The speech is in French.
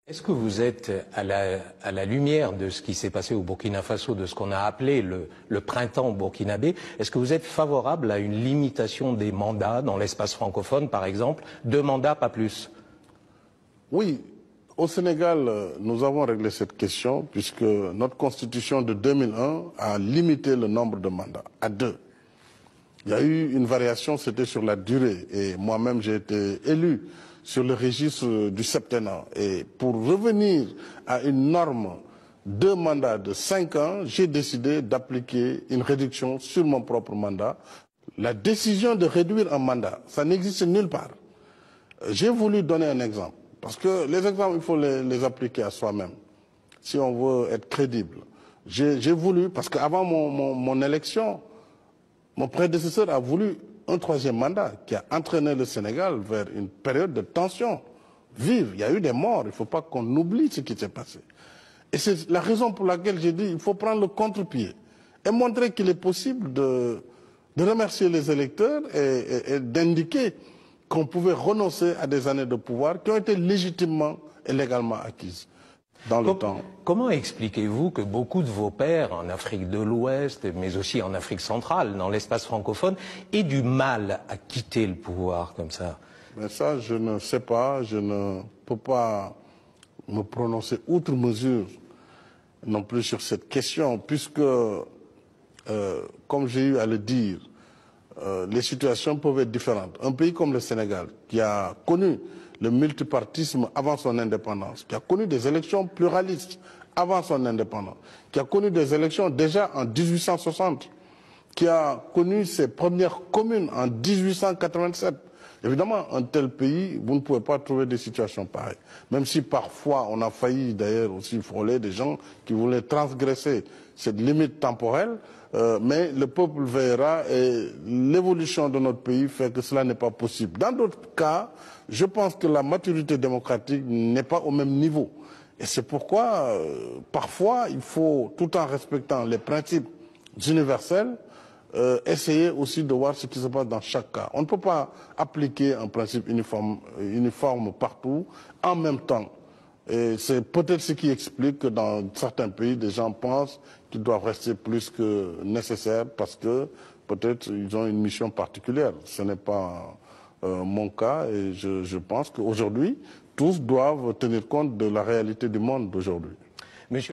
Est-ce que vous êtes à la lumière de ce qui s'est passé au Burkina Faso, de ce qu'on a appelé le printemps burkinabé, est-ce que vous êtes favorable à une limitation des mandats dans l'espace francophone, par exemple, 2 mandats, pas plus? Oui, au Sénégal, nous avons réglé cette question puisque notre constitution de 2001 a limité le nombre de mandats à 2. Il y a eu une variation, c'était sur la durée. Et moi-même, j'ai été élu sur le registre du septennat. Et pour revenir à une norme 2 mandats de 5 ans, j'ai décidé d'appliquer une réduction sur mon propre mandat. La décision de réduire un mandat, ça n'existe nulle part. J'ai voulu donner un exemple. Parce que les exemples, il faut les appliquer à soi-même, si on veut être crédible. J'ai voulu, parce qu'avant mon élection, mon prédécesseur a voulu un 3e mandat qui a entraîné le Sénégal vers une période de tension vive. Il y a eu des morts, il ne faut pas qu'on oublie ce qui s'est passé. Et c'est la raison pour laquelle j'ai dit qu'il faut prendre le contre-pied et montrer qu'il est possible de remercier les électeurs et d'indiquer qu'on pouvait renoncer à des années de pouvoir qui ont été légitimement et légalement acquises dans le temps. Comment expliquez-vous que beaucoup de vos pairs en Afrique de l'Ouest, mais aussi en Afrique centrale, dans l'espace francophone, aient du mal à quitter le pouvoir comme ça? Mais ça, je ne sais pas, je ne peux pas me prononcer outre mesure non plus sur cette question, puisque, comme j'ai eu à le dire, les situations peuvent être différentes. Un pays comme le Sénégal, qui a connu le multipartisme avant son indépendance, qui a connu des élections pluralistes avant son indépendance, qui a connu des élections déjà en 1860, qui a connu ses premières communes en 1887. Évidemment, un tel pays, vous ne pouvez pas trouver des situations pareilles. Même si parfois on a failli d'ailleurs aussi frôler des gens qui voulaient transgresser cette limite temporelle, mais le peuple veillera et l'évolution de notre pays fait que cela n'est pas possible. Dans d'autres cas, je pense que la maturité démocratique n'est pas au même niveau. Et c'est pourquoi, parfois, il faut, tout en respectant les principes universels, essayer aussi de voir ce qui se passe dans chaque cas. On ne peut pas appliquer un principe uniforme partout en même temps. Et c'est peut-être ce qui explique que dans certains pays, des gens pensent qu'ils doivent rester plus que nécessaire parce que peut-être ils ont une mission particulière. Ce n'est pas mon cas et je pense qu'aujourd'hui, tous doivent tenir compte de la réalité du monde d'aujourd'hui. Monsieur...